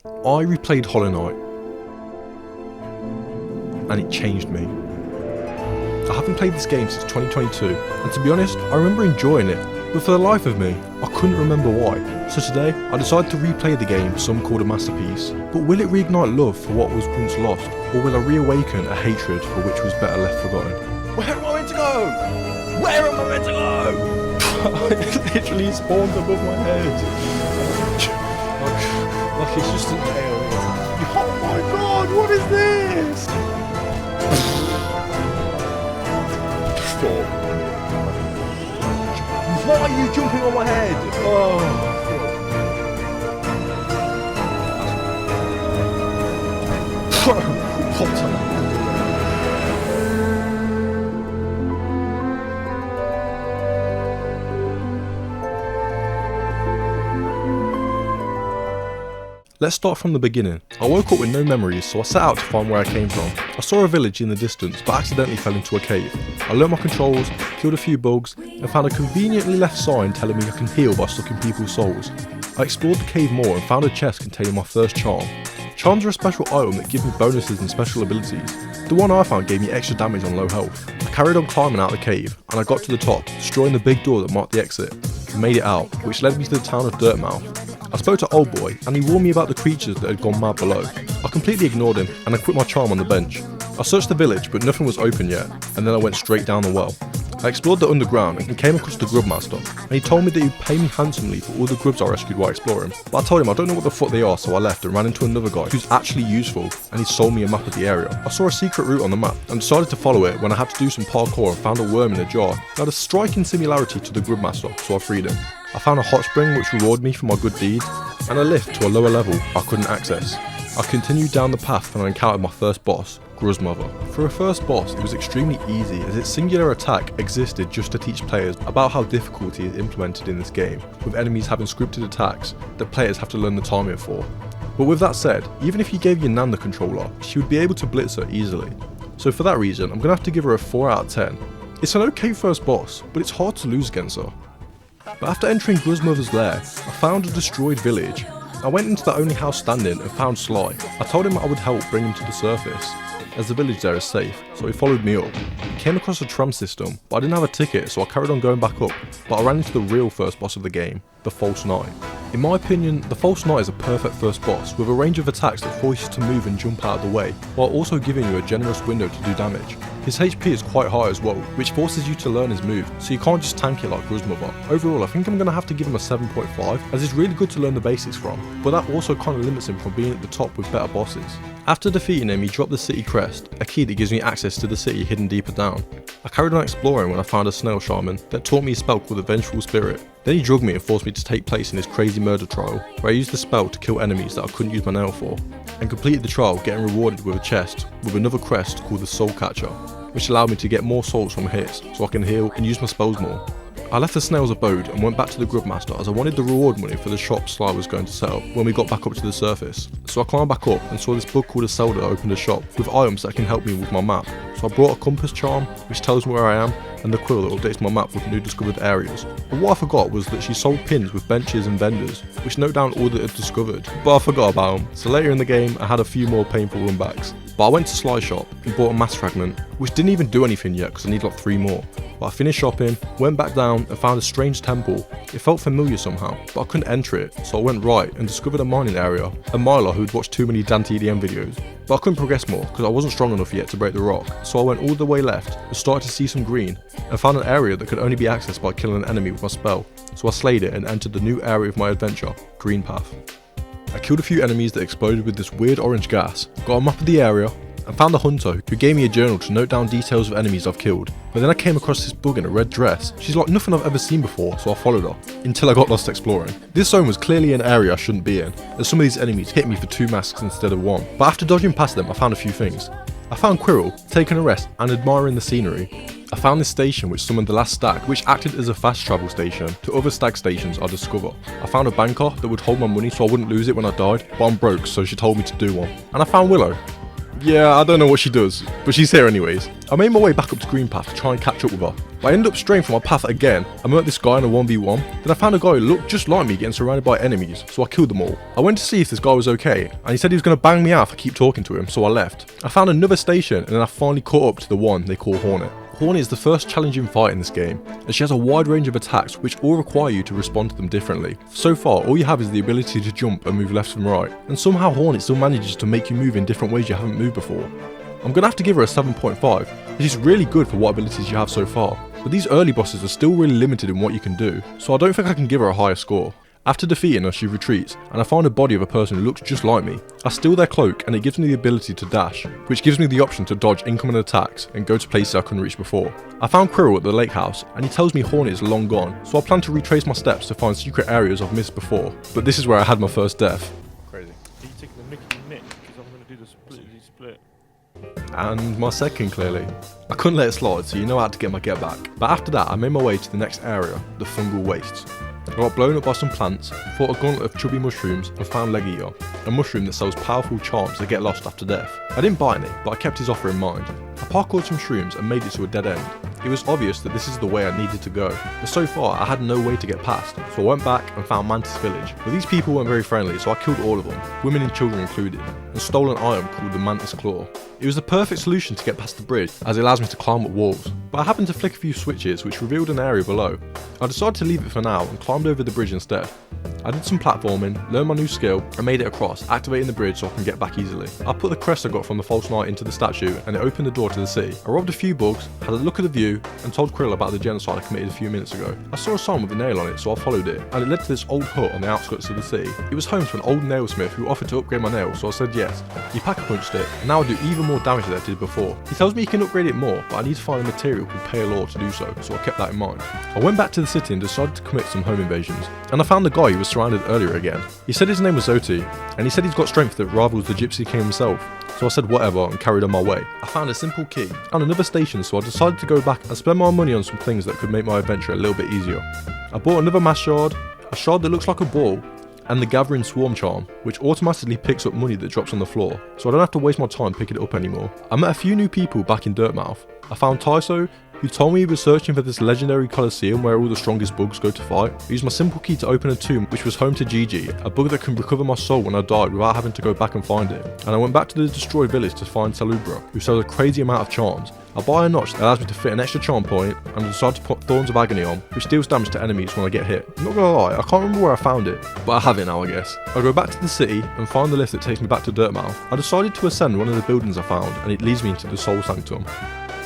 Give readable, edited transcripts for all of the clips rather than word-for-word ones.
I replayed Hollow Knight, and it changed me. I haven't played this game since 2022, and to be honest, I remember enjoying it, but for the life of me, I couldn't remember why. So today, I decided to replay the game some called a masterpiece. But will it reignite love for what was once lost, or will I reawaken a hatred for which was better left forgotten? Where am I meant to go? Where am I meant to go? It literally spawned above my head. Like it's just a nail. Oh my god, what is this? Why are you jumping on my head? Oh. Let's start from the beginning. I woke up with no memories, so I set out to find where I came from. I saw a village in the distance, but accidentally fell into a cave. I learnt my controls, killed a few bugs, and found a conveniently left sign telling me I can heal by sucking people's souls. I explored the cave more and found a chest containing my first charm. Charms are a special item that give me bonuses and special abilities. The one I found gave me extra damage on low health. I carried on climbing out of the cave, and I got to the top, destroying the big door that marked the exit, and made it out, which led me to the town of Dirtmouth. I spoke to Old Boy, and he warned me about the creatures that had gone mad below. I completely ignored him, and I quit my charm on the bench. I searched the village, but nothing was open yet, and then I went straight down the well. I explored the underground and came across the grub master, and he told me that he'd pay me handsomely for all the grubs I rescued while exploring. But I told him I don't know what the fuck they are, so I left and ran into another guy who's actually useful, and he sold me a map of the area. I saw a secret route on the map and decided to follow it when I had to do some parkour and found a worm in a jar. It had a striking similarity to the grub master, so I freed him. I found a hot spring which rewarded me for my good deeds, and a lift to a lower level I couldn't access. I continued down the path and I encountered my first boss, Gruzmother. For a first boss, it was extremely easy as its singular attack existed just to teach players about how difficulty is implemented in this game, with enemies having scripted attacks that players have to learn the timing for. But with that said, even if you gave your Nan the controller, she would be able to blitz her easily. So for that reason, I'm going to have to give her a 4 out of 10. It's an okay first boss, but it's hard to lose against her. But after entering Gruzmother's lair, I found a destroyed village. I went into the only house standing and found Sly. I told him I would help bring him to the surface, as the village there is safe, so he followed me up. He came across a tram system, but I didn't have a ticket, so I carried on going back up, but I ran into the real first boss of the game, the False Knight. In my opinion, the False Knight is a perfect first boss, with a range of attacks that force you to move and jump out of the way, while also giving you a generous window to do damage. His HP is quite high as well, which forces you to learn his move, so you can't just tank it like Gruzmother. Overall, I think I'm going to have to give him a 7.5, as it's really good to learn the basics from, but that also kind of limits him from being at the top with better bosses. After defeating him, he dropped the city crest, a key that gives me access to the city hidden deeper down. I carried on exploring when I found a snail shaman that taught me a spell called the Vengeful Spirit. Then he drugged me and forced me to take place in his crazy murder trial, where I used the spell to kill enemies that I couldn't use my nail for, and completed the trial getting rewarded with a chest with another crest called the Soul Catcher, which allowed me to get more souls from hits so I can heal and use my spells more. I left the snail's abode and went back to the grub master as I wanted the reward money for the shop Sly was going to set up when we got back up to the surface. So I climbed back up and saw this bug called a Zelda opened a shop with items that can help me with my map. So I brought a compass charm which tells me where I am and the quill that updates my map with new discovered areas. But what I forgot was that she sold pins with benches and vendors which note down all that I'd discovered, but I forgot about them. So later in the game I had a few more painful runbacks. But I went to Sly's shop and bought a mass fragment, which didn't even do anything yet because I need like 3 more. But I finished shopping, went back down and found a strange temple. It felt familiar somehow, but I couldn't enter it, so I went right and discovered a mining area, a miler who'd watched too many Dante EDM videos. But I couldn't progress more because I wasn't strong enough yet to break the rock, so I went all the way left and started to see some green, and found an area that could only be accessed by killing an enemy with my spell. So I slayed it and entered the new area of my adventure, Green Path. I killed a few enemies that exploded with this weird orange gas, got a map of the area, and found a hunter who gave me a journal to note down details of enemies I've killed. But then I came across this bug in a red dress. She's like nothing I've ever seen before, so I followed her, until I got lost exploring. This zone was clearly an area I shouldn't be in, as some of these enemies hit me for 2 masks instead of 1. But after dodging past them, I found a few things. I found Quirrell, taking a rest and admiring the scenery. I found this station which summoned the last stag, which acted as a fast travel station to other stag stations I discover. I found a banker that would hold my money so I wouldn't lose it when I died, but I'm broke so she told me to do one. And I found Willow. Yeah, I don't know what she does, but she's here anyways. I made my way back up to Green Path to try and catch up with her, but I ended up straying from my path again. I met this guy in a 1v1, then I found a guy who looked just like me getting surrounded by enemies, so I killed them all. I went to see if this guy was okay, and he said he was going to bang me out if I keep talking to him, so I left. I found another station, and then I finally caught up to the one they call Hornet. Hornet is the first challenging fight in this game, and she has a wide range of attacks which all require you to respond to them differently. So far, all you have is the ability to jump and move left and right, and somehow Hornet still manages to make you move in different ways you haven't moved before. I'm going to have to give her a 7.5, which is really good for what abilities you have so far, but these early bosses are still really limited in what you can do, so I don't think I can give her a higher score. After defeating her, she retreats, and I find a body of a person who looks just like me. I steal their cloak, and it gives me the ability to dash, which gives me the option to dodge incoming attacks and go to places I couldn't reach before. I found Quirrell at the lake house, and he tells me Hornet is long gone, so I plan to retrace my steps to find secret areas I've missed before, but this is where I had my first death. Crazy. Are you taking the Mickey Nick? Because I'm going to do the split. And my second, clearly. I couldn't let it slide, so you know how to get my get back. But after that, I made my way to the next area, the fungal wastes. I got blown up by some plants, fought a gauntlet of chubby mushrooms, and found Leg Eater, a mushroom that sells powerful charms that get lost after death. I didn't buy any, but I kept his offer in mind. I parkoured some shrooms and made it to a dead end. It was obvious that this is the way I needed to go, but so far I had no way to get past, so I went back and found Mantis Village. But these people weren't very friendly, so I killed all of them, women and children included, and stole an item called the Mantis Claw. It was the perfect solution to get past the bridge, as it allows me to climb up walls, but I happened to flick a few switches which revealed an area below. I decided to leave it for now and climbed over the bridge instead. I did some platforming, learned my new skill, and made it across, activating the bridge so I can get back easily. I put the crest I got from the false knight into the statue, and it opened the door to the city. I robbed a few bugs, had a look at the view, and told Quirrell about the genocide I committed a few minutes ago. I saw a sign with a nail on it, so I followed it, and it led to this old hut on the outskirts of the city. It was home to an old nailsmith who offered to upgrade my nail, so I said yes. He pack-a-punched it, and now I do even more damage than I did before. He tells me he can upgrade it more, but I need to find a material called pale ore to do so I kept that in mind. I went back to the city and decided to commit some home invasions, and I found the guy who was surrounded earlier again. He said his name was Zoti, and he said he's got strength that rivals the Gypsy King himself, so I said whatever and carried on my way. I found a simple key and another station, so I decided to go back and spend my money on some things that could make my adventure a little bit easier. I bought another mass shard, a shard that looks like a ball, and the Gathering Swarm charm, which automatically picks up money that drops on the floor, so I don't have to waste my time picking it up anymore. I met a few new people back in Dirtmouth. I found Tyso, who told me he was searching for this legendary Colosseum where all the strongest bugs go to fight. I used my simple key to open a tomb which was home to Gigi, a bug that can recover my soul when I died without having to go back and find it. And I went back to the destroyed village to find Salubra, who sells a crazy amount of charms. I buy a notch that allows me to fit an extra charm point, and I decide to put Thorns of Agony on, which deals damage to enemies when I get hit. I'm not gonna lie, I can't remember where I found it, but I have it now I guess. I go back to the city and find the lift that takes me back to Dirtmouth. I decided to ascend one of the buildings I found, and it leads me into the Soul Sanctum.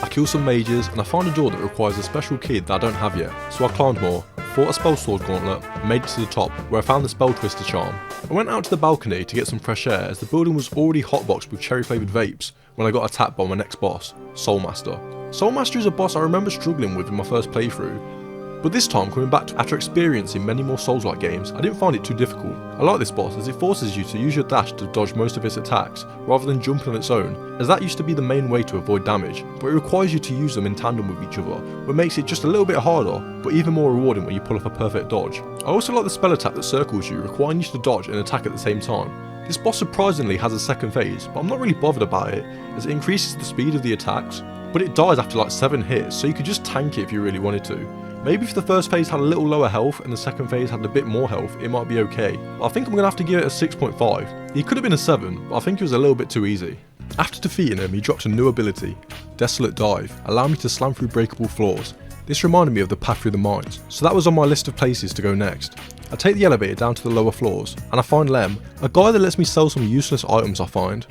I kill some mages, and I find a door that requires a special key that I don't have yet, so I climbed more, fought a spell sword gauntlet, and made it to the top, where I found the spell twister charm. I went out to the balcony to get some fresh air, as the building was already hotboxed with cherry flavoured vapes when I got attacked by my next boss, Soulmaster. Soulmaster is a boss I remember struggling with in my first playthrough, but this time coming back after experiencing many more Souls-like games, I didn't find it too difficult. I like this boss as it forces you to use your dash to dodge most of its attacks, rather than jumping on its own, as that used to be the main way to avoid damage, but it requires you to use them in tandem with each other, which makes it just a little bit harder, but even more rewarding when you pull off a perfect dodge. I also like the spell attack that circles you, requiring you to dodge and attack at the same time. This boss surprisingly has a second phase, but I'm not really bothered about it, as it increases the speed of the attacks, but it dies after like 7 hits, so you could just tank it if you really wanted to. Maybe if the first phase had a little lower health and the second phase had a bit more health, it might be okay. But I think I'm going to have to give it a 6.5. He could have been a 7, but I think it was a little bit too easy. After defeating him, he dropped a new ability, Desolate Dive, allowing me to slam through breakable floors. This reminded me of the path through the mines, so that was on my list of places to go next. I take the elevator down to the lower floors, and I find Lem, a guy that lets me sell some useless items I find.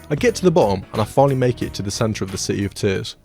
I get to the bottom, and I finally make it to the centre of the City of Tears.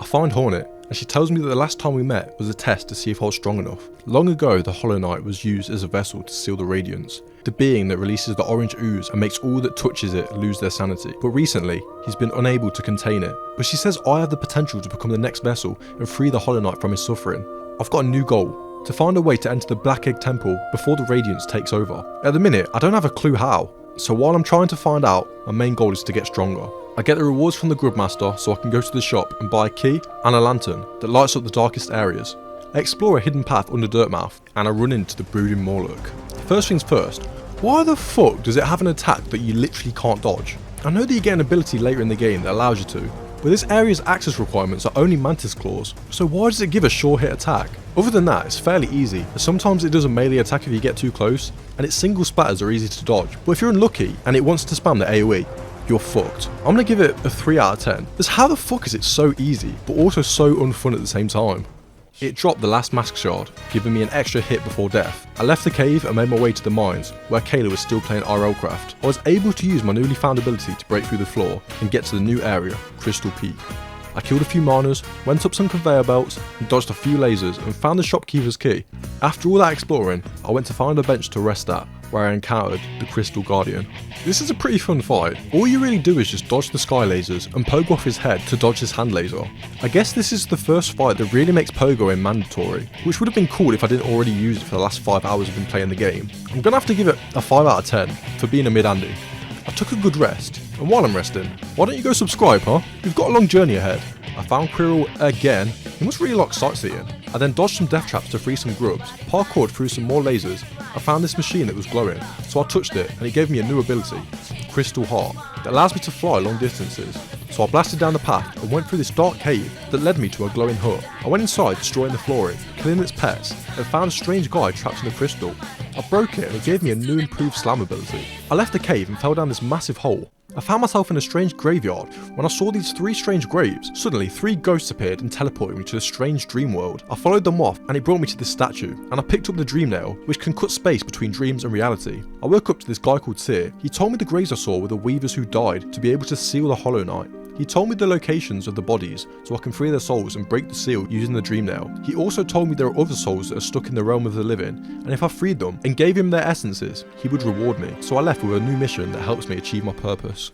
I find Hornet, and she tells me that the last time we met was a test to see if I was strong enough. Long ago, the Hollow Knight was used as a vessel to seal the Radiance, the being that releases the orange ooze and makes all that touches it lose their sanity. But recently, he's been unable to contain it. But she says I have the potential to become the next vessel and free the Hollow Knight from his suffering. I've got a new goal, to find a way to enter the Black Egg Temple before the Radiance takes over. At the minute, I don't have a clue how, so while I'm trying to find out, my main goal is to get stronger. I get the rewards from the Grubmaster so I can go to the shop and buy a key and a lantern that lights up the darkest areas. I explore a hidden path under Dirtmouth and I run into the Brooding Morlock. First things first, why the fuck does it have an attack that you literally can't dodge? I know that you get an ability later in the game that allows you to, but this area's access requirements are only mantis claws, so why does it give a sure hit attack? Other than that, it's fairly easy, as sometimes it does a melee attack if you get too close, and its single spatters are easy to dodge, but if you're unlucky and it wants to spam the AoE, you're fucked. I'm gonna give it a 3 out of 10, because how the fuck is it so easy, but also so unfun at the same time? It dropped the last mask shard, giving me an extra hit before death. I left the cave and made my way to the mines, where Kayla was still playing RL Craft. I was able to use my newly found ability to break through the floor and get to the new area, Crystal Peak. I killed a few miners, went up some conveyor belts, and dodged a few lasers and found the shopkeeper's key. After all that exploring, I went to find a bench to rest at, where I encountered the Crystal Guardian. This is a pretty fun fight. All you really do is just dodge the sky lasers and pogo off his head to dodge his hand laser. I guess this is the first fight that really makes pogoing mandatory, which would have been cool if I didn't already use it for the last 5 hours I've been playing the game. I'm gonna have to give it a 5 out of 10 for being a mid-Andy. I took a good rest, and while I'm resting, why don't you go subscribe, huh? We've got a long journey ahead. I found Quirrell again. He must really like sightseeing. I then dodged some death traps to free some grubs, parkoured through some more lasers. I found this machine that was glowing, so I touched it and it gave me a new ability, Crystal Heart, that allows me to fly long distances. So I blasted down the path and went through this dark cave that led me to a glowing hut. I went inside, destroying the flooring, killing its pets, and found a strange guy trapped in the crystal. I broke it and it gave me a new improved slam ability. I left the cave and fell down this massive hole. I found myself in a strange graveyard when I saw these 3 strange graves. Suddenly 3 ghosts appeared and teleported me to a strange dream world. I followed them off and it brought me to this statue, and I picked up the dream nail, which can cut space between dreams and reality. I woke up to this guy called Seer. He told me the graves I saw were the weavers who died to be able to seal the Hollow Knight. He told me the locations of the bodies so I can free their souls and break the seal using the dream nail. He also told me there are other souls that are stuck in the realm of the living, and if I freed them and gave him their essences, he would reward me. So I left with a new mission that helps me achieve my purpose.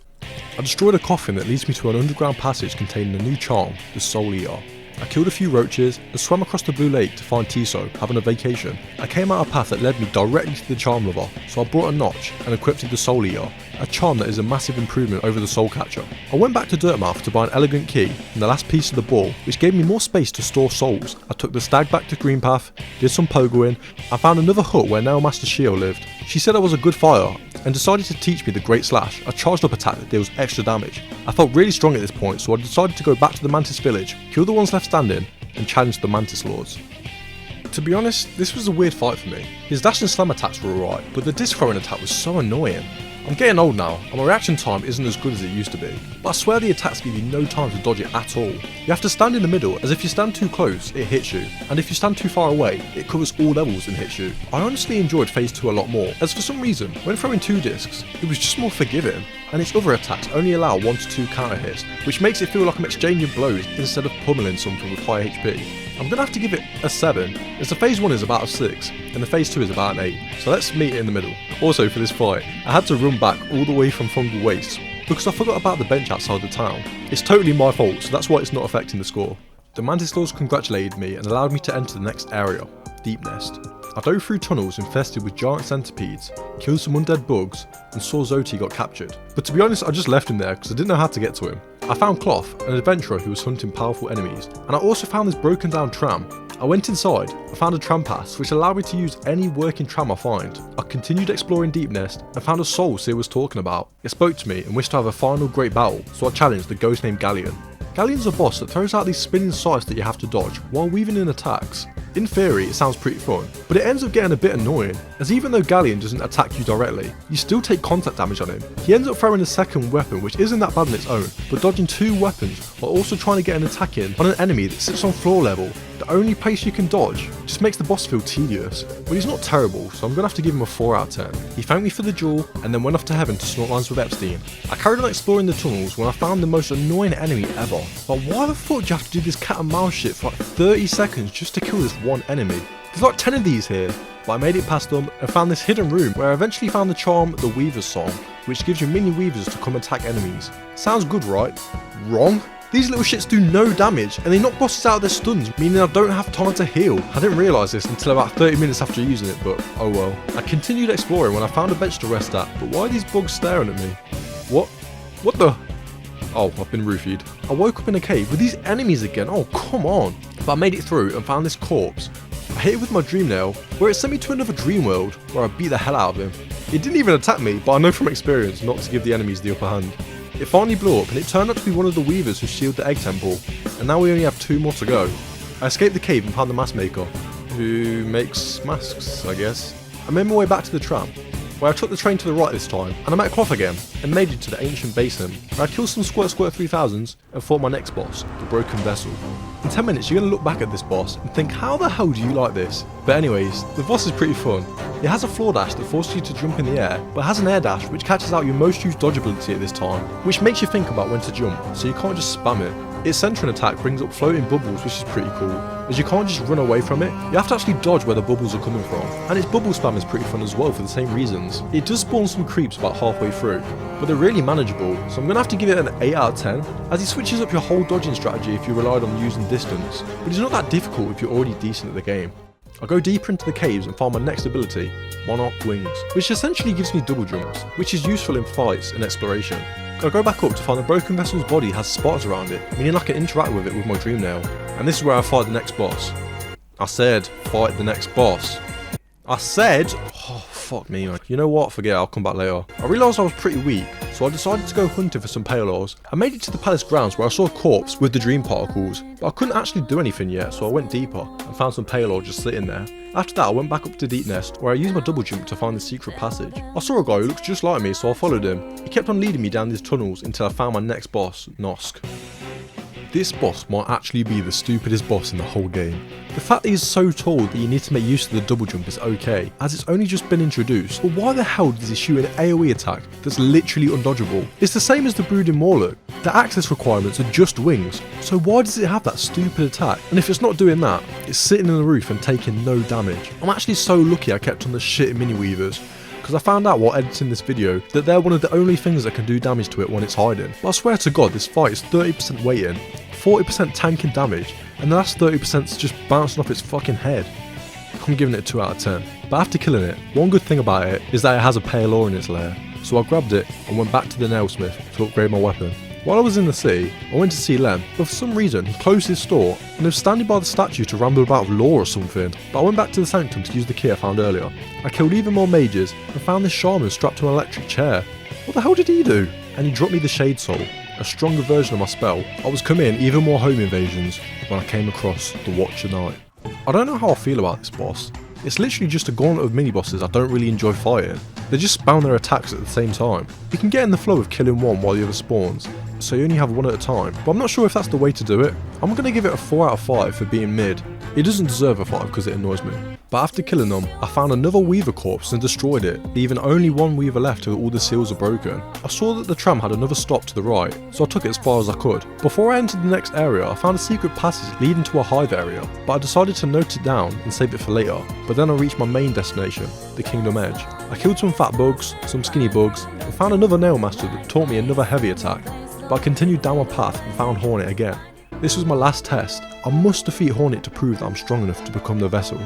I destroyed a coffin that leads me to an underground passage containing a new charm, the Soul Eater. I killed a few roaches and swam across the Blue Lake to find Tiso, having a vacation. I came out a path that led me directly to the Charm Lover, so I brought a notch and equipped it the Soul Eater, a charm that is a massive improvement over the Soul Catcher. I went back to Dirtmouth to buy an elegant key and the last piece of the ball, which gave me more space to store souls. I took the stag back to Greenpath, did some pogoing. I found another hut where now Master Shio lived. She said I was a good fighter and decided to teach me the Great Slash, a charged up attack that deals extra damage. I felt really strong at this point, so I decided to go back to the Mantis village, kill the ones left standing, and challenge the Mantis Lords. To be honest, this was a weird fight for me. His dash and slam attacks were alright, but the disc throwing attack was so annoying. I'm getting old now, and my reaction time isn't as good as it used to be, but I swear the attacks give you no time to dodge it at all. You have to stand in the middle, as if you stand too close, it hits you, and if you stand too far away, it covers all levels and hits you. I honestly enjoyed Phase 2 a lot more, as for some reason, when throwing 2 discs, it was just more forgiving, and its other attacks only allow 1 to 2 counter hits, which makes it feel like I'm exchanging blows instead of pummeling something with high HP. I'm gonna have to give it a 7, as the Phase 1 is about a 6, and the Phase 2 is about an 8, so let's meet in the middle. Also for this fight, I had to run back all the way from Fungal Wastes, because I forgot about the bench outside the town. It's totally my fault, so that's why it's not affecting the score. The Mantis Lords congratulated me and allowed me to enter the next area, Deep Nest. I dove through tunnels infested with giant centipedes, killed some undead bugs, and saw Zoti got captured. But to be honest, I just left him there because I didn't know how to get to him. I found Cloth, an adventurer who was hunting powerful enemies, and I also found this broken down tram. I went inside, I found a tram pass which allowed me to use any working tram I find. I continued exploring Deep Nest and found a soul Seer was talking about. It spoke to me and wished to have a final great battle, so I challenged the ghost named Galleon. Galleon's a boss that throws out these spinning scythes that you have to dodge while weaving in attacks. In theory, it sounds pretty fun, but it ends up getting a bit annoying, as even though Galleon doesn't attack you directly, you still take contact damage on him. He ends up throwing a second weapon which isn't that bad on its own, but dodging 2 weapons while also trying to get an attack in on an enemy that sits on floor level, the only place you can dodge, just makes the boss feel tedious. But he's not terrible, so I'm gonna have to give him a 4 out of 10. He thanked me for the jewel, and then went off to heaven to snort lines with Epstein. I carried on exploring the tunnels when I found the most annoying enemy ever. But why the fuck do you have to do this cat and mouse shit for like 30 seconds just to kill this one enemy? There's like 10 of these here, but I made it past them and found this hidden room where I eventually found the charm, the Weaver's Song, which gives you mini weavers to come attack enemies. Sounds good, right? Wrong? These little shits do no damage, and they knock bosses out of their stuns, meaning I don't have time to heal. I didn't realise this until about 30 minutes after using it, but oh well. I continued exploring when I found a bench to rest at, but why are these bugs staring at me? What? What the? Oh, I've been roofied. I woke up in a cave with these enemies again, oh come on. But I made it through and found this corpse. I hit it with my dream nail, where it sent me to another dream world, where I beat the hell out of him. It didn't even attack me, but I know from experience not to give the enemies the upper hand. It finally blew up and it turned out to be one of the weavers who sealed the egg temple, and now we only have 2 more to go. I escaped the cave and found the mask maker, who makes masks, I guess. I made my way back to the tram, where I took the train to the right this time, and I met Cloth again, and made it to the ancient basin, where I killed some Squirt 3000s and fought my next boss, the Broken Vessel. In 10 minutes you're going to look back at this boss and think, how the hell do you like this? But anyways, the boss is pretty fun. It has a floor dash that forces you to jump in the air, but it has an air dash which catches out your most used dodge ability at this time, which makes you think about when to jump, so you can't just spam it. Its centering attack brings up floating bubbles, which is pretty cool, as you can't just run away from it, you have to actually dodge where the bubbles are coming from. And its bubble spam is pretty fun as well for the same reasons. It does spawn some creeps about halfway through, but they're really manageable, so I'm going to have to give it an 8 out of 10, as it switches up your whole dodging strategy if you relied on using distance, but it's not that difficult if you're already decent at the game. I'll go deeper into the caves and find my next ability, Monarch Wings, which essentially gives me double jumps, which is useful in fights and exploration. I'll go back up to find the Broken Vessel's body has spots around it, meaning I can interact with it with my dream nail. And this is where I fight the next boss. I said, fight the next boss. I said, oh fuck me man. You know what, forget it, I'll come back later. I realised I was pretty weak, so I decided to go hunting for some Palors. I made it to the palace grounds where I saw a corpse with the dream particles, but I couldn't actually do anything yet, so I went deeper and found some Palor just sitting there. After that I went back up to Deep Nest, where I used my double jump to find the secret passage. I saw a guy who looks just like me, so I followed him. He kept on leading me down these tunnels until I found my next boss, Nosk. This boss might actually be the stupidest boss in the whole game. The fact that he's so tall that you need to make use of the double jump is okay, as it's only just been introduced, but why the hell does he shoot an AoE attack that's literally undodgeable? It's the same as the Brooding Morlock. The access requirements are just wings, so why does it have that stupid attack? And if it's not doing that, it's sitting in the roof and taking no damage. I'm actually so lucky I kept on the shit mini weavers, because I found out while editing this video that they're one of the only things that can do damage to it when it's hiding. But I swear to god, this fight is 30% weighting, 40% tanking damage, and the last 30% is just bouncing off its fucking head. I'm giving it a 2 out of 10. But after killing it, one good thing about it is that it has a Palor in its lair. So I grabbed it and went back to the nailsmith to upgrade my weapon. While I was in the city, I went to see Lem, but for some reason he closed his store and he was standing by the statue to ramble about lore or something. But I went back to the sanctum to use the key I found earlier. I killed even more mages and found this shaman strapped to an electric chair. What the hell did he do? And he dropped me the Shade Soul, a stronger version of my spell. I was committing even more home invasions when I came across the Watcher Knight. I don't know how I feel about this boss. It's literally just a gauntlet of mini bosses I don't really enjoy fighting. They just spawn their attacks at the same time. You can get in the flow of killing one while the other spawns, so you only have one at a time, but I'm not sure if that's the way to do it. I'm going to give it a 4 out of 5 for being mid. It doesn't deserve a 5 because it annoys me. But after killing them, I found another Weaver corpse and destroyed it, leaving only one Weaver left till all the seals are broken. I saw that the tram had another stop to the right, so I took it as far as I could. Before I entered the next area, I found a secret passage leading to a hive area, but I decided to note it down and save it for later. But then I reached my main destination, the Kingdom Edge. I killed some fat bugs, some skinny bugs, and found another nail master that taught me another heavy attack. But I continued down my path and found Hornet again. This was my last test. I must defeat Hornet to prove that I'm strong enough to become the vessel.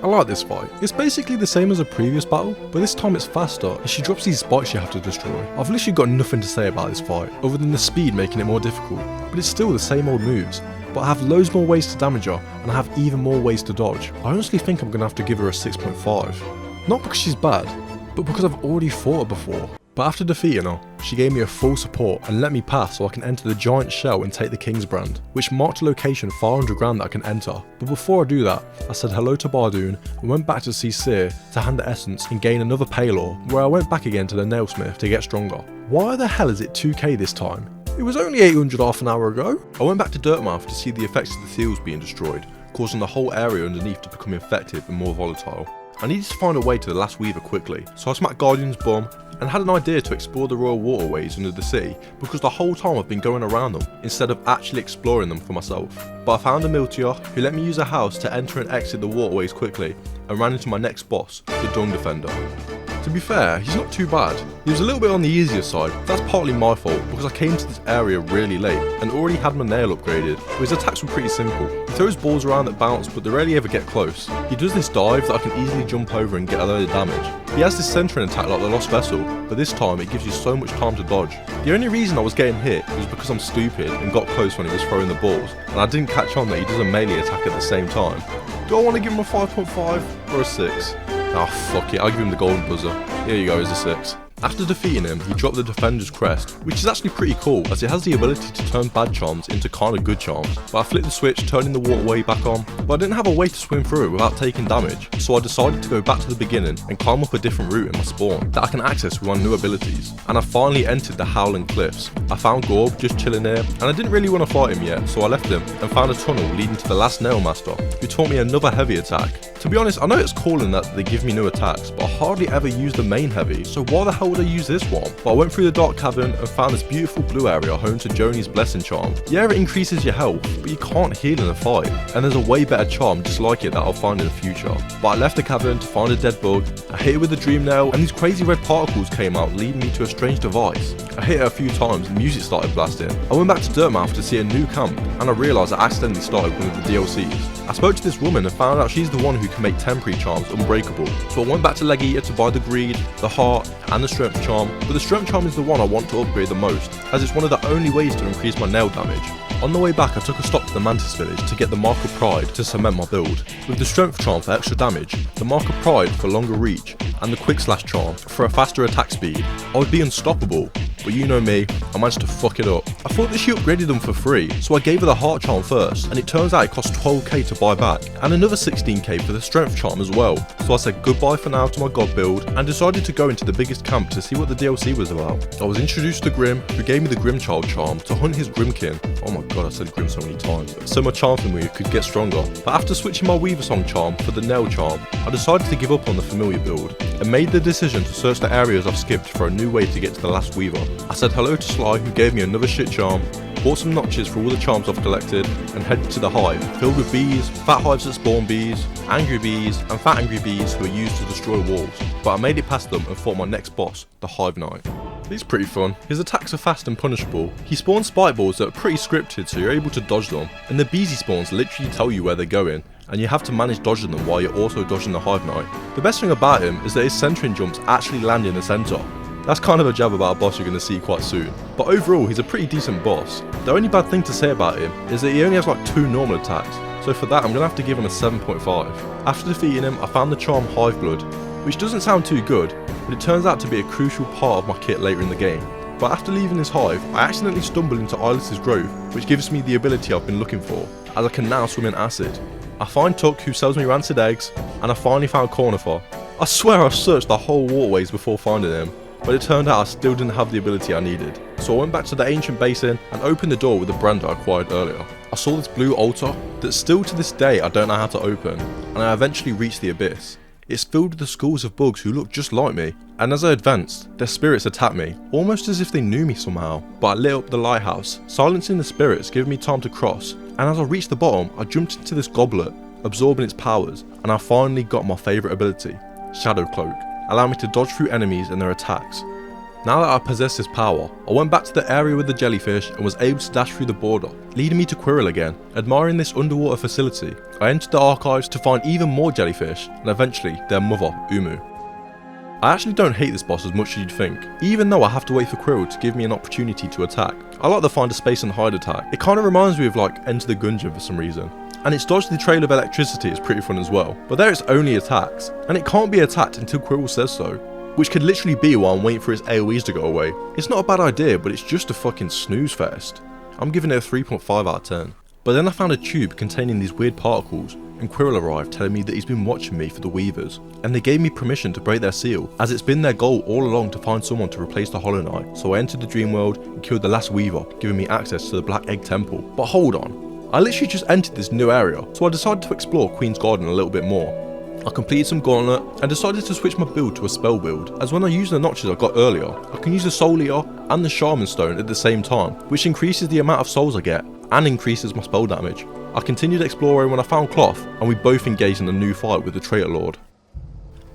I like this fight. It's basically the same as a previous battle, but this time it's faster and she drops these spikes you have to destroy. I've literally got nothing to say about this fight, other than the speed making it more difficult, but it's still the same old moves. But I have loads more ways to damage her, and I have even more ways to dodge. I honestly think I'm going to have to give her a 6.5. Not because she's bad, but because I've already fought her before. But after defeating her, she gave me a full support and let me pass so I can enter the giant shell and take the King's Brand, which marked a location far underground that I can enter. But before I do that, I said hello to Bardoon and went back to see Seer to hand the essence and gain another Palor, where I went back again to the Nailsmith to get stronger. Why the hell is it 2k this time? It was only 800 half an hour ago. I went back to Dirtmouth to see the effects of the seals being destroyed, causing the whole area underneath to become infected and more volatile. I needed to find a way to the last Weaver quickly, so I smacked Guardian's bum and had an idea to explore the royal waterways under the sea, because the whole time I've been going around them instead of actually exploring them for myself. But I found a Miltior who let me use a house to enter and exit the waterways quickly, and ran into my next boss, the Dung Defender. To be fair, he's not too bad. He was a little bit on the easier side, but that's partly my fault because I came to this area really late and already had my nail upgraded, but his attacks were pretty simple. He throws balls around that bounce, but they rarely ever get close. He does this dive that I can easily jump over and get a load of damage. He has this centering attack like the Lost Vessel, but this time it gives you so much time to dodge. The only reason I was getting hit was because I'm stupid and got close when he was throwing the balls, and I didn't catch on that he does a melee attack at the same time. Do I want to give him a 5.5 or a 6? Oh fuck it, I'll give him the golden buzzer. Here you go, here's a 6. After defeating him, he dropped the Defender's Crest, which is actually pretty cool as it has the ability to turn bad charms into kinda good charms. But I flipped the switch, turning the waterway back on, but I didn't have a way to swim through it without taking damage, so I decided to go back to the beginning and climb up a different route in my spawn that I can access with my new abilities. And I finally entered the Howling Cliffs. I found Gorb just chilling there, and I didn't really want to fight him yet, so I left him and found a tunnel leading to the last Nail Master, who taught me another heavy attack. To be honest, I know it's cool in that they give me new attacks, but I hardly ever use the main heavy, so why the hell would I use this one? But I went through the Dark Cavern and found this beautiful blue area home to Joni's Blessing Charm. Yeah, it increases your health, but you can't heal in a fight, and there's a way better charm just like it that I'll find in the future. But I left the cavern to find a dead bug, I hit it with a Dream Nail, and these crazy red particles came out leading me to a strange device. I hit it a few times and music started blasting. I went back to Dirtmouth to see a new camp, and I realised I accidentally started one of the DLCs. I spoke to this woman and found out she's the one who can make temporary charms unbreakable. So I went back to Leg Eater to buy the Greed, the Heart, and the Strength Charm, but the Strength Charm is the one I want to upgrade the most, as it's one of the only ways to increase my nail damage. On the way back, I took a stop to the Mantis Village to get the Mark of Pride to cement my build, with the Strength Charm for extra damage, the Mark of Pride for longer reach, and the Quick Slash Charm for a faster attack speed. I would be unstoppable, but you know me, I managed to fuck it up. I thought that she upgraded them for free, so I gave her the Heart Charm first, and it turns out it cost 12k to buy back, and another 16k for the Strength Charm as well. So I said goodbye for now to my god build, and decided to go into the biggest camp to see what the DLC was about. I was introduced to Grim, who gave me the Grimchild Charm to hunt his Grimkin. Oh my god, I said Grim so many times. So my charm family could get stronger. But after switching my Weaver Song Charm for the Nail Charm, I decided to give up on the familiar build, and made the decision to search the areas I've skipped for a new way to get to the last Weaver. I said hello to Sly, who gave me another shit charm, bought some notches for all the charms I've collected, and headed to the hive, filled with bees, fat hives that spawn bees, angry bees, and fat angry bees who are used to destroy walls. But I made it past them and fought my next boss, the Hive Knight. He's pretty fun. His attacks are fast and punishable. He spawns spike balls that are pretty scripted, so you're able to dodge them, and the beesy spawns literally tell you where they're going, and you have to manage dodging them while you're also dodging the Hive Knight. The best thing about him is that his centering jumps actually land in the center. That's kind of a jab about a boss you're going to see quite soon. But overall, he's a pretty decent boss. The only bad thing to say about him is that he only has like 2 normal attacks, so for that I'm going to have to give him a 7.5. After defeating him, I found the charm Hive Blood, which doesn't sound too good, but it turns out to be a crucial part of my kit later in the game. But after leaving this hive, I accidentally stumbled into Eyeless's Grove, which gives me the ability I've been looking for, as I can now swim in acid. I find Tuck, who sells me rancid eggs, and I finally found Cornifer. I swear I searched the whole waterways before finding him, but it turned out I still didn't have the ability I needed. So I went back to the ancient basin and opened the door with the brand I acquired earlier. I saw this blue altar that still to this day I don't know how to open, and I eventually reached the abyss. It's filled with the schools of bugs who look just like me, and as I advanced, their spirits attacked me, almost as if they knew me somehow. But I lit up the lighthouse, silencing the spirits, giving me time to cross, and as I reached the bottom, I jumped into this goblet, absorbing its powers, and I finally got my favourite ability, Shadow Cloak, allowing me to dodge through enemies and their attacks. Now that I possess this power, I went back to the area with the jellyfish and was able to dash through the border, leading me to Quirrell again. Admiring this underwater facility, I entered the archives to find even more jellyfish, and eventually their mother, Umu. I actually don't hate this boss as much as you'd think, even though I have to wait for Quirrell to give me an opportunity to attack. I like the find a space and hide attack. It kind of reminds me of like Enter the Gungeon for some reason. And its dodge the trail of electricity is pretty fun as well, but there it's only attacks, and it can't be attacked until Quirrell says so, which could literally be while I'm waiting for its AoEs to go away. It's not a bad idea, but it's just a fucking snooze fest. I'm giving it a 3.5 out of 10. But then I found a tube containing these weird particles, and Quirrell arrived telling me that he's been watching me for the Weavers, and they gave me permission to break their seal, as it's been their goal all along to find someone to replace the Hollow Knight. So I entered the dream world and killed the last Weaver, giving me access to the Black Egg Temple. But hold on, I literally just entered this new area, so I decided to explore Queen's Garden a little bit more. I completed some Gauntlet and decided to switch my build to a spell build, as when I use the notches I got earlier, I can use the Soul Eater and the Shaman Stone at the same time, which increases the amount of souls I get and increases my spell damage. I continued exploring when I found Cloth, and we both engaged in a new fight with the Traitor Lord.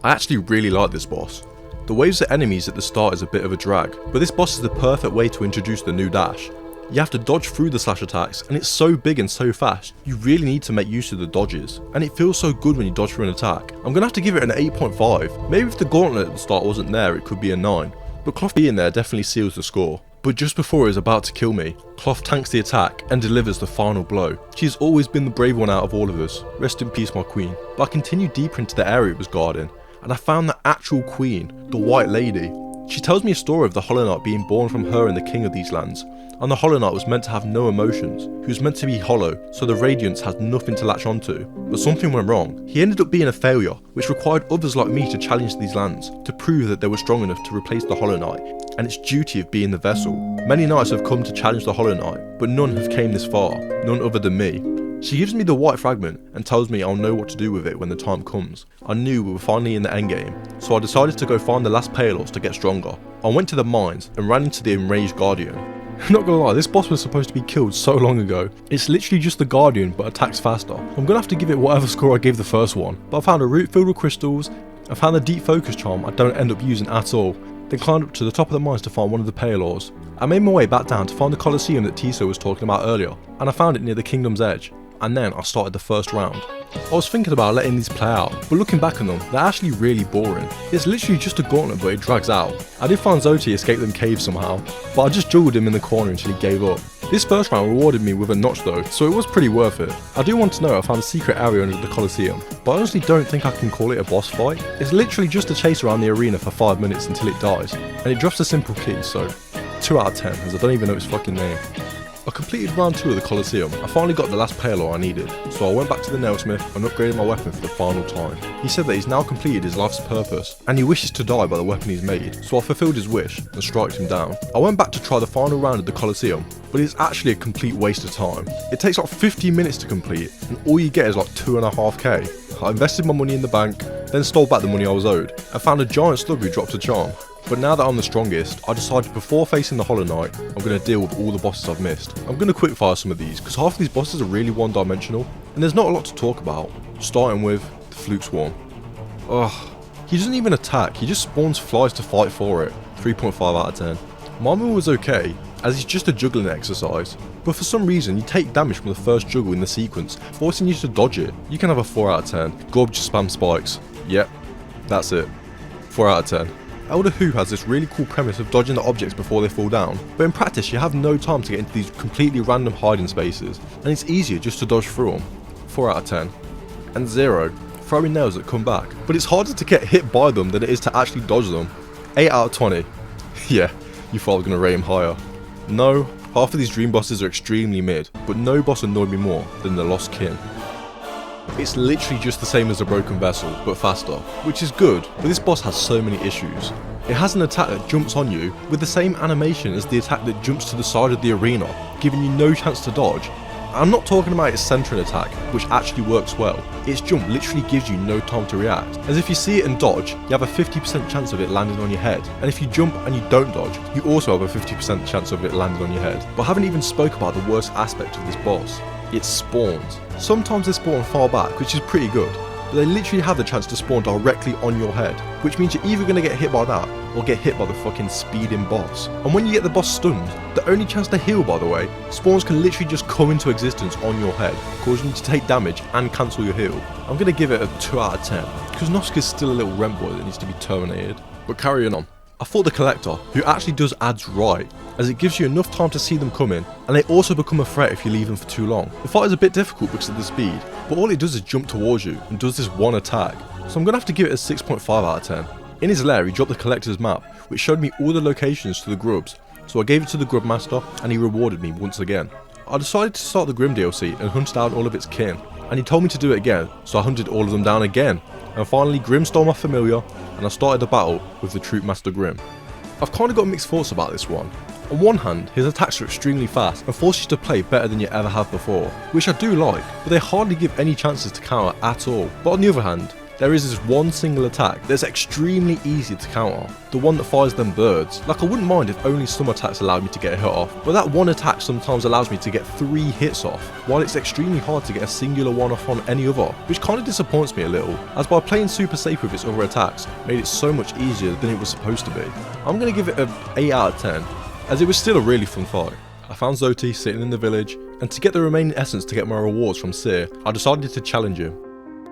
I actually really like this boss. The waves of enemies at the start is a bit of a drag, but this boss is the perfect way to introduce the new dash. You have to dodge through the slash attacks, and it's so big and so fast, you really need to make use of the dodges, and it feels so good when you dodge through an attack. I'm gonna have to give it an 8.5, maybe if the Gauntlet at the start wasn't there it could be a 9, but Cloth being there definitely seals the score. But just before it was about to kill me, Cloth tanks the attack and delivers the final blow. She has always been the brave one out of all of us, rest in peace my queen. But I continued deeper into the area it was guarding, and I found the actual queen, the White Lady. She tells me a story of the Hollow Knight being born from her and the king of these lands, and the Hollow Knight was meant to have no emotions. He was meant to be hollow, so the radiance had nothing to latch onto. But something went wrong. He ended up being a failure, which required others like me to challenge these lands, to prove that they were strong enough to replace the Hollow Knight, and its duty of being the vessel. Many knights have come to challenge the Hollow Knight, but none have came this far, none other than me. She gives me the white fragment and tells me I'll know what to do with it when the time comes. I knew we were finally in the endgame, so I decided to go find the last Palos to get stronger. I went to the mines and ran into the enraged Guardian. Not gonna lie, this boss was supposed to be killed so long ago. It's literally just the Guardian but attacks faster. I'm gonna have to give it whatever score I gave the first one, but I found a root filled with crystals, I found the deep focus charm I don't end up using at all, then climbed up to the top of the mines to find one of the Palos. I made my way back down to find the Colosseum that Tiso was talking about earlier, and I found it near the Kingdom's Edge. And then I started the first round. I was thinking about letting these play out, but looking back on them, they're actually really boring. It's literally just a gauntlet, but it drags out. I did find Zoti escape them caves somehow, but I just juggled him in the corner until he gave up. This first round rewarded me with a notch though, so it was pretty worth it. I do want to know I found a secret area under the Colosseum, but I honestly don't think I can call it a boss fight. It's literally just a chase around the arena for 5 minutes until it dies, and it drops a simple key, so 2 out of 10, as I don't even know its fucking name. I completed round 2 of the Colosseum. I finally got the last Palo I needed, so I went back to the nailsmith and upgraded my weapon for the final time. He said that he's now completed his life's purpose, and he wishes to die by the weapon he's made, so I fulfilled his wish and striked him down. I went back to try the final round of the Colosseum, but it's actually a complete waste of time. It takes like 15 minutes to complete, and all you get is like 2.5k. I invested my money in the bank, then stole back the money I was owed, and found a giant slug who dropped a charm. But now that I'm the strongest, I decided before facing the Hollow Knight, I'm going to deal with all the bosses I've missed. I'm going to quickfire some of these, because half of these bosses are really one-dimensional, and there's not a lot to talk about. Starting with the Fluke Swarm. Ugh, he doesn't even attack, he just spawns flies to fight for it. 3.5 out of 10. My move was okay, as it's just a juggling exercise, but for some reason you take damage from the first juggle in the sequence, forcing you to dodge it. You can have a 4 out of 10. Gorb just spam spikes. Yep, that's it. 4 out of 10. Elder Who has this really cool premise of dodging the objects before they fall down, but in practice you have no time to get into these completely random hiding spaces, and it's easier just to dodge through them. 4 out of 10. And 0, throwing nails that come back, but it's harder to get hit by them than it is to actually dodge them. 8 out of 20. Yeah, you thought I was going to rate him higher. No, half of these dream bosses are extremely mid, but no boss annoyed me more than the Lost Kin. It's literally just the same as a Broken Vessel, but faster, which is good, but this boss has so many issues. It has an attack that jumps on you with the same animation as the attack that jumps to the side of the arena, giving you no chance to dodge. I'm not talking about its centering attack, which actually works well. Its jump literally gives you no time to react, as if you see it and dodge, you have a 50% chance of it landing on your head, and if you jump and you don't dodge, you also have a 50% chance of it landing on your head. But I haven't even spoke about the worst aspect of this boss. It spawns. Sometimes they spawn far back, which is pretty good, but they literally have the chance to spawn directly on your head, which means you're either going to get hit by that, or get hit by the fucking speeding boss. And when you get the boss stunned, the only chance to heal, by the way, spawns can literally just come into existence on your head, causing you to take damage and cancel your heal. I'm going to give it a 2 out of 10, because Noska's still a little rent boy that needs to be terminated. But carrying on. I thought the Collector, who actually does ads right, as it gives you enough time to see them coming, and they also become a threat if you leave them for too long. The fight is a bit difficult because of the speed, but all it does is jump towards you and does this one attack, so I'm going to have to give it a 6.5 out of 10. In his lair he dropped the Collector's map, which showed me all the locations to the grubs, so I gave it to the Grub Master and he rewarded me once again. I decided to start the Grim DLC and hunt down all of its kin, and he told me to do it again, so I hunted all of them down again. And finally Grim stole my familiar, and I started the battle with the Troop Master Grim. I've kind of got mixed thoughts about this one. On one hand, his attacks are extremely fast and force you to play better than you ever have before, which I do like, but they hardly give any chances to counter at all. But on the other hand, there is this one single attack that's extremely easy to counter, the one that fires them birds. Like, I wouldn't mind if only some attacks allowed me to get a hit off, but that one attack sometimes allows me to get 3 hits off, while it's extremely hard to get a singular one off on any other, which kind of disappoints me a little, as by playing super safe with its other attacks made it so much easier than it was supposed to be. I'm going to give it an 8 out of 10, as it was still a really fun fight. I found Zoti sitting in the village, and to get the remaining essence to get my rewards from Seer, I decided to challenge him.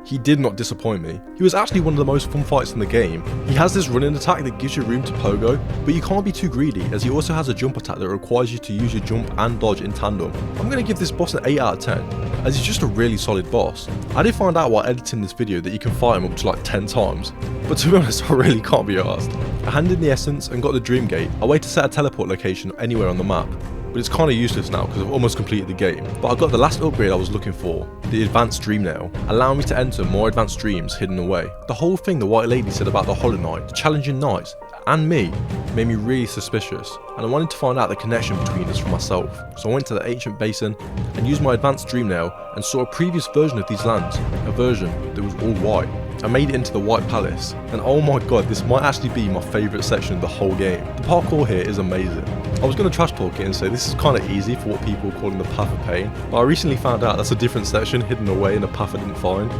He did not disappoint me. He was actually one of the most fun fights in the game. He has this running attack that gives you room to pogo, but you can't be too greedy as he also has a jump attack that requires you to use your jump and dodge in tandem. I'm going to give this boss an 8 out of 10 as he's just a really solid boss. I did find out while editing this video that you can fight him up to like 10 times, but to be honest I really can't be arsed. I handed in the essence and got the dream gate, a way to set a teleport location anywhere on the map. But it's kind of useless now because I've almost completed the game. But I got the last upgrade I was looking for, the advanced dream nail, allowing me to enter more advanced dreams hidden away. The whole thing the white lady said about the Hollow Knight, the challenging knights, and me, made me really suspicious, and I wanted to find out the connection between us for myself. So I went to the ancient basin and used my advanced dream nail and saw a previous version of these lands, a version that was all white. I made it into the White Palace, and oh my god, this might actually be my favourite section of the whole game. The parkour here is amazing. I was going to trash talk it and say this is kind of easy for what people are calling the Path of Pain, but I recently found out that's a different section hidden away in a path I didn't find.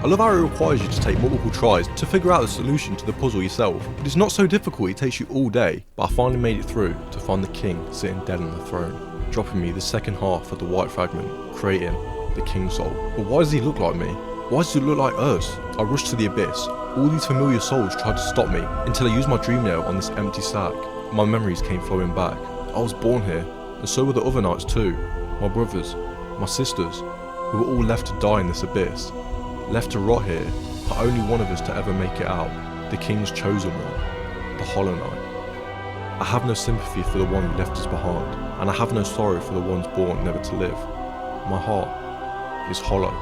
I love how it requires you to take multiple tries to figure out the solution to the puzzle yourself, but it's not so difficult, it takes you all day, but I finally made it through to find the king sitting dead on the throne, dropping me the second half of the white fragment, creating the King Soul. But why does he look like me? Why does it look like us? I rushed to the abyss. All these familiar souls tried to stop me until I used my dream nail on this empty sack. My memories came flowing back. I was born here, and so were the other knights too. My brothers, my sisters, we were all left to die in this abyss. Left to rot here, for only one of us to ever make it out. The king's chosen one, the Hollow Knight. I have no sympathy for the one who left us behind, and I have no sorrow for the ones born never to live. My heart is hollow.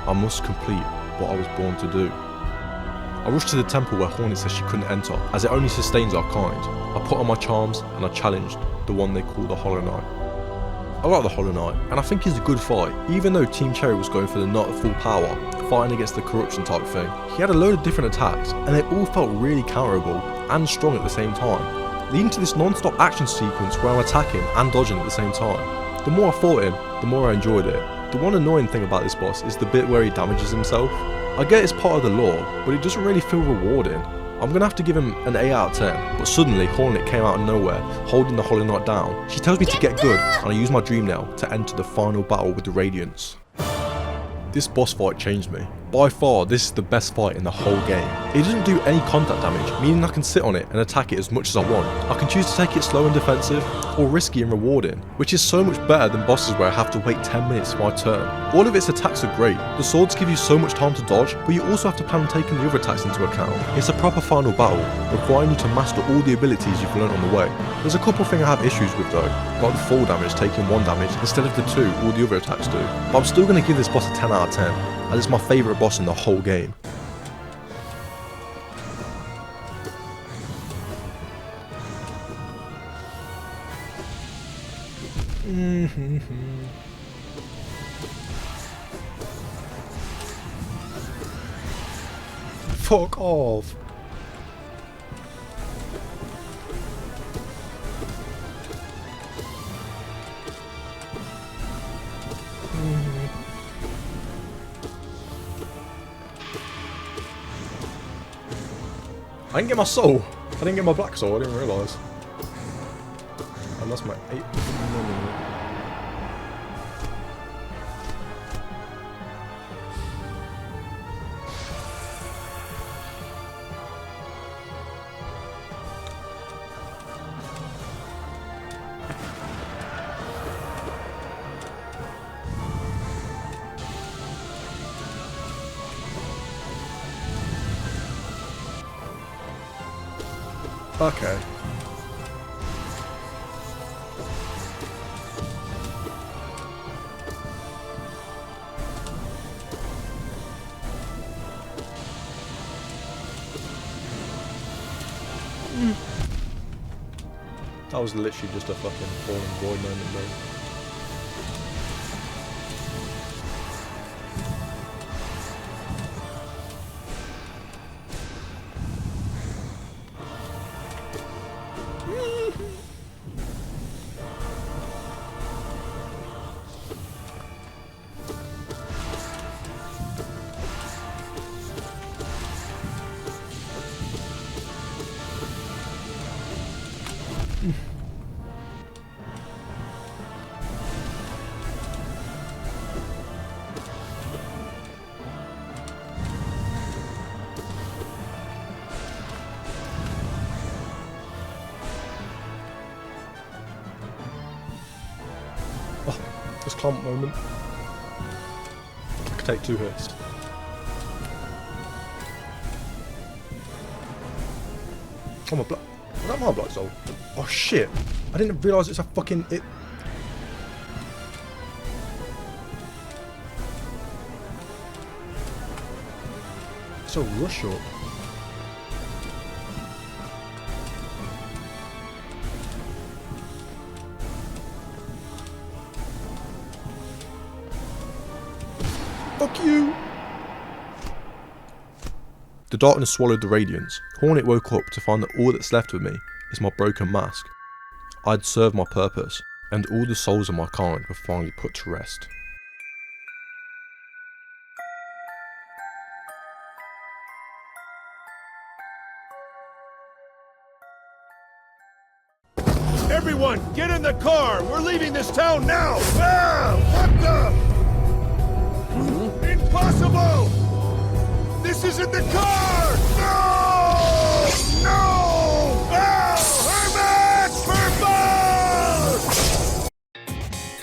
I must complete what I was born to do. I rushed to the temple where Hornet says she couldn't enter, as it only sustains our kind. I put on my charms and I challenged the one they call the Hollow Knight. I like the Hollow Knight, and I think he's a good fight, even though Team Cherry was going for the Knight of Full Power, fighting against the corruption type thing. He had a load of different attacks, and they all felt really counterable and strong at the same time, leading to this non-stop action sequence where I'm attacking and dodging at the same time. The more I fought him, the more I enjoyed it. The one annoying thing about this boss is the bit where he damages himself. I get it's part of the lore, but it doesn't really feel rewarding. I'm gonna have to give him an 8 out of 10, but suddenly Hornet came out of nowhere, holding the Hollow Knight down. She tells me to get good, and I use my dream nail to enter the final battle with the Radiance. This boss fight changed me. By far, this is the best fight in the whole game. It doesn't do any contact damage, meaning I can sit on it and attack it as much as I want. I can choose to take it slow and defensive, or risky and rewarding, which is so much better than bosses where I have to wait 10 minutes for my turn. All of its attacks are great. The swords give you so much time to dodge, but you also have to plan on taking the other attacks into account. It's a proper final battle, requiring you to master all the abilities you've learned on the way. There's a couple things I have issues with though, like the fall damage taking 1 damage instead of the 2 all the other attacks do. But I'm still going to give this boss a 10 out of 10. And it's my favourite boss in the whole game. Fuck off. I didn't get my soul. I didn't get my black soul. I didn't realise. I lost my 8. Okay. That was literally just a fucking falling void moment, bro. This clamp moment. I could take 2 hits. Oh my blood. Was that my blood soul? Oh shit. I didn't realise it's a fucking it. It's a rush up. Fuck you! The darkness swallowed the radiance. Hornet woke up to find that all that's left of me is my broken mask. I'd served my purpose, and all the souls of my kind were finally put to rest. Everyone, get in the car! We're leaving this town now! Ah! What the? Impossible! This isn't the car! No! No! Ah! Hermes! Purple!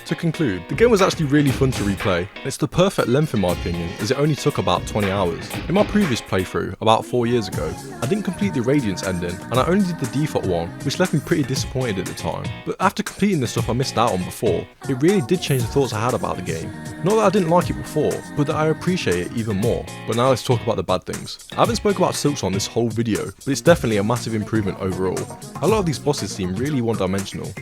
To conclude, the game was actually really fun to replay. It's the perfect length in my opinion, as it only took about 20 hours. In my previous playthrough, about 4 years ago, I didn't complete the Radiance ending, and I only did the default one, which left me pretty disappointed at the time. But after completing the stuff I missed out on before, it really did change the thoughts I had about the game. Not that I didn't like it before, but that I appreciate it even more. But now let's talk about the bad things. I haven't spoke about Silksong this whole video, but it's definitely a massive improvement overall. A lot of these bosses seem really one-dimensional.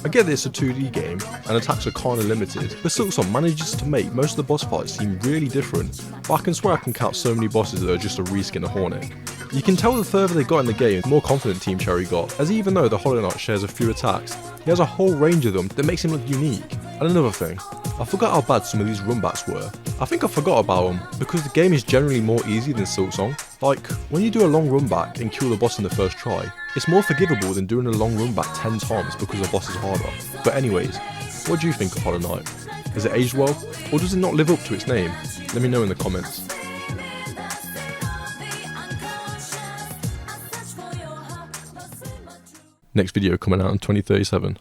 I get that it's a 2D game, and attacks are kinda limited, but Silksong manages to make most of the boss fights seem really different, but I can swear I can count so many bosses that are just a reskin of Hornet. You can tell the further they got in the game, the more confident Team Cherry got, as even though the Hollow Knight shares a few attacks, he has a whole range of them that makes him look unique. And another thing, I forgot how bad some of these runbacks were. I think I forgot about them, because the game is generally more easy than Silksong. Like, when you do a long run back and kill the boss in the first try, it's more forgivable than doing a long run back 10 times because the boss is harder. But anyways, what do you think of Hollow Knight? Has it aged well, or does it not live up to its name? Let me know in the comments. Next video coming out in 2037.